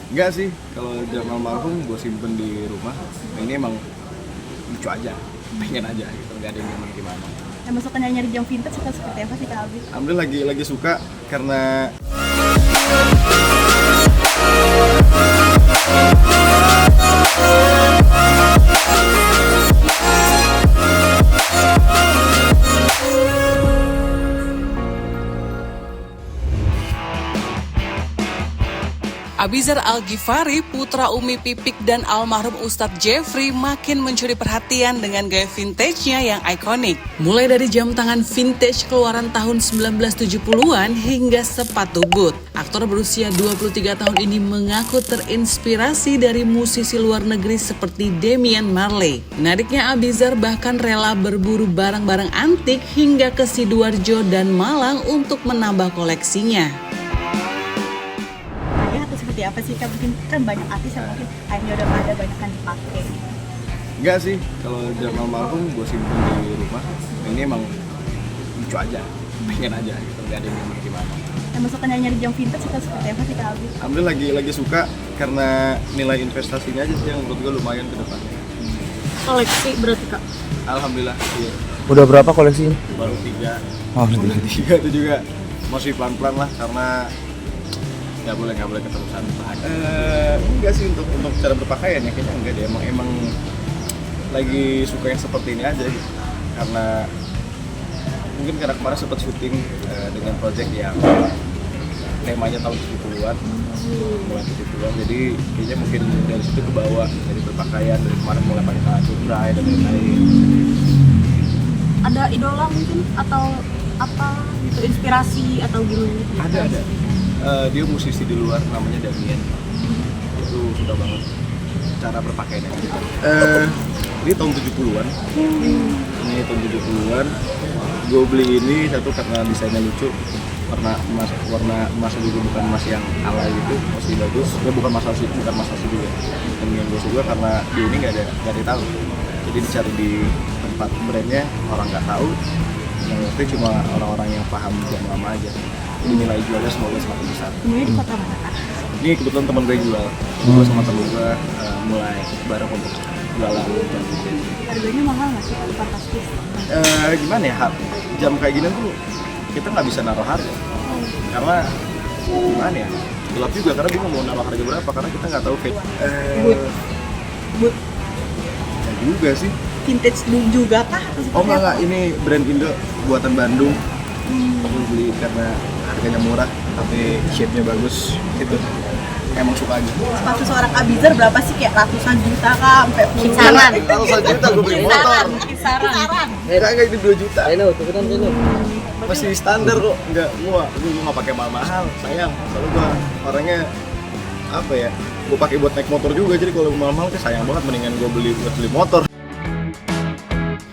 Enggak sih, kalau jam almarhum gue simpen di rumah. Nah, ini emang lucu aja, pengen aja gitu, nggak ada yang gimana. Emang suka nyari jam vintage atau seperti apa sih Kak Abi? Alhamdulillah lagi suka karena Abizar Al-Ghifari, putra Umi Pipik dan almarhum Ustadz Jeffrey makin mencuri perhatian dengan gaya vintage-nya yang ikonik. Mulai dari jam tangan vintage keluaran tahun 1970-an hingga sepatu boot. Aktor berusia 23 tahun ini mengaku terinspirasi dari musisi luar negeri seperti Damian Marley. Menariknya, Abizar bahkan rela berburu barang-barang antik hingga ke Sidoarjo dan Malang untuk menambah koleksinya. Seperti apa sih Kak? Mungkin kan banyak artis yang mungkin akhirnya udah pada banyak kan dipakai. enggak sih, kalau jam almarhum gue simpen di rumah. Nah, ini emang lucu aja, pengen aja gitu, nggak ada yang gimana. Emang suka nyari jam vintage atau seperti apa sih Kak Abi? Alhamdulillah lagi suka karena nilai investasinya aja sih yang menurut gue lumayan ke depannya. Koleksi berarti Kak? Alhamdulillah, iya. Udah berapa koleksinya? Baru 3. Oh, Tiga itu juga masih pelan-pelan lah karena nggak boleh keterusan. Enggak sih untuk cara berpakaian ya kayaknya enggak deh, emang lagi suka yang seperti ini aja gitu. Karena mungkin karena kemarin sempat syuting dengan project yang temanya tahun 70-an, mulai 70-an, jadi kayaknya mungkin dari situ ke bawah, dari berpakaian, dari kemarin mulai pakai celana cutray dan lain-lain. Ada idola mungkin atau apa gitu, inspirasi atau gimana? Ada. Dia musisi di luar namanya Damian. Itu suka banget cara berpakaiannya. Ini tahun 70-an. Ini tahun 70-an. Gue beli ini satu karena desainnya lucu. Warna emas juga bukan emas yang ala gitu, masih bagus. Ya bukan masalah sih juga. Dan yang gue suka karena di ini nggak ditahu. Jadi dicari di tempat brandnya orang nggak tahu. Yang ngerti cuma orang-orang yang paham jam lama aja. Jadi nilai jualnya semoga semakin besar. Ini di kota mana Kak? Ini kebetulan teman gue jual. Gue sama temen gue mulai bareng untuk jualan jam vintage. Harganya mahal nggak sih? Fantastis. Gimana ya, jam kayak gini tuh kita nggak bisa naruh harga. Karena gimana ya, gelap juga karena bingung mau naruh harga berapa karena kita nggak tahu kayak. Boot. Ya juga sih. Vintage juga kah? Oh enggak, ini brand Indo buatan Bandung. Aku beli karena harganya murah tapi shape-nya bagus gitu. Emang suka aja. Sepatu seorang Abizar berapa sih? Kayak ratusan juta kah? Sampai puluhan? Kisaran. Ratusan juta gue beli motor. Kisaran. Enggak ini 2 juta. Ayo, tukeran dulu. Masih standar kok. Enggak, gua nggak pakai mahal-mahal. Sayang. Soalnya gua orangnya apa ya? Gua pakai buat naik motor juga. Jadi kalau mahal-mahal kan sayang banget, mendingan gua beli motor.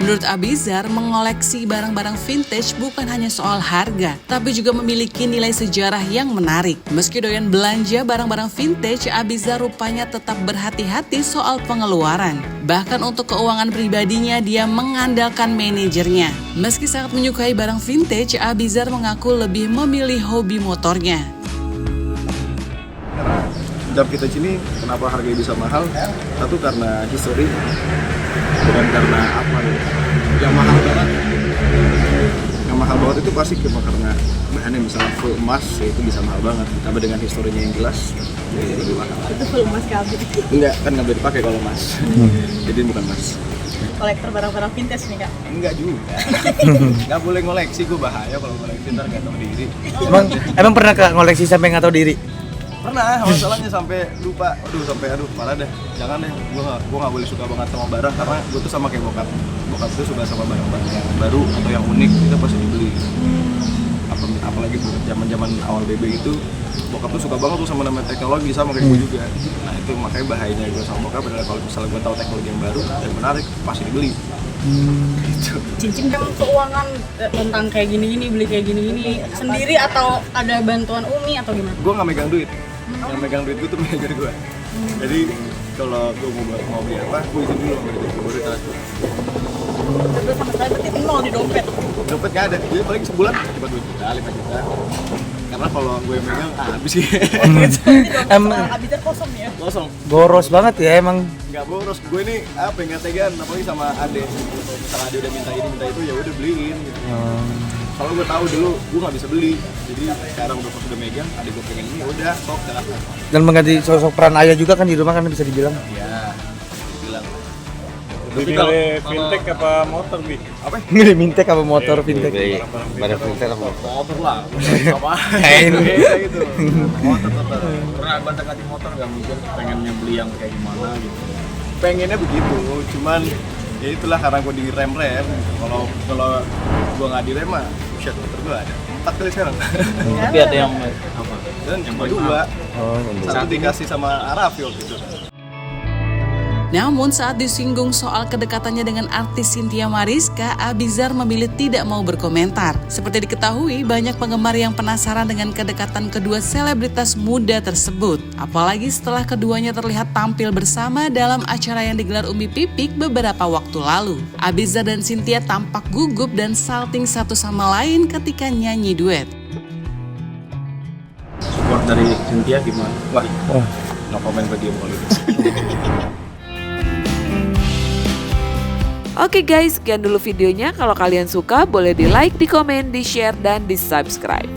Menurut Abizar, mengoleksi barang-barang vintage bukan hanya soal harga, tapi juga memiliki nilai sejarah yang menarik. Meski doyan belanja barang-barang vintage, Abizar rupanya tetap berhati-hati soal pengeluaran. Bahkan untuk keuangan pribadinya, dia mengandalkan manajernya. Meski sangat menyukai barang vintage, Abizar mengaku lebih memilih hobi motornya. Karena jam vintage ini kenapa harganya bisa mahal? Satu karena history, bukan karena apa gitu. Yang mahal banget itu pasti karena bahannya misalnya full emas, ya itu bisa mahal banget. Ditambah dengan historinya yang jelas, jadi lebih mahal. Itu full emas Kak Abi. Enggak, kan nggak boleh dipakai kalau emas. Jadi bukan emas. Kolektor barang-barang vintage nih Kak? Enggak juga. Nggak boleh ngoleksi, gue bahaya kalau ngoleksi ntar nggak tahu diri. Emang pernah Kak ngoleksi sampai nggak tahu diri? Pernah, masalahnya sampai lupa. Aduh parah deh. Jangan deh, gue nggak boleh suka banget sama barang karena gue tuh sama kayak bokap. Bokap tuh suka sama barang-barang yang baru atau yang unik, kita pasti dibeli. Apalagi zaman awal BB itu, bokap tuh suka banget tuh sama namanya teknologi, sama kayak gue juga. Nah itu makanya bahayanya gue sama bokap adalah kalau misalnya gue tahu teknologi yang baru dan menarik, pasti dibeli. Gitu. Cincin kan keuangan tentang kayak gini-gini, beli kayak gini-gini sendiri atau ada bantuan Umi atau gimana? Gue nggak megang duit. Yang megang duit gue tuh manajer gue. Jadi kalau gue mau beli apa, gue izin dulu sama manajer gue, baru transfer. Terus sama sekali berarti nol di dompet. Dompet nggak ada, jadi paling sebulan cuma 2 juta, 5 juta. Karena kalau gue megang habis sih. Emang Abizar kosong ya. Kosong. boros banget ya emang. Nggak boros, gue ini apa nggak tegaan, apalagi sama ade. Misalnya ade udah minta ini minta itu ya udah beliin. Gitu. Kalau gue tahu dulu gue nggak bisa beli, jadi sekarang udah pas udah megang, ade gue pengen ini udah sok jalan. Dan mengganti sosok peran ayah juga kan di rumah kan bisa dibilang. Iya, bilang. Lebih milih fintech apa motor, Bi? Apa? Milih mintek apa motor fintech? Barang fintech apa? Motor lah, sama Kain. beda gitu. Motor tetap. Pernah gonta-ganti motor nggak mungkin pengennya beli yang kayak gimana gitu. Pengennya begitu, cuman ya itulah karena gue di rem. Kalau gue nggak direm mah, shit motor gue ada 4 kali sekarang. Tapi ada yang Apa? Dan yang kedua, satu dikasih sama Arafil gitu. Namun saat disinggung soal kedekatannya dengan artis Cynthia Mariska, Abizar memilih tidak mau berkomentar. Seperti diketahui, banyak penggemar yang penasaran dengan kedekatan kedua selebritas muda tersebut. Apalagi setelah keduanya terlihat tampil bersama dalam acara yang digelar Umi Pipik beberapa waktu lalu. Abizar dan Cynthia tampak gugup dan salting satu sama lain ketika nyanyi duet. Support dari Cynthia gimana? Wah, no comment ke dia politik. Oke guys, sekian dulu videonya. Kalau kalian suka, boleh di like, di komen, di share, dan di subscribe.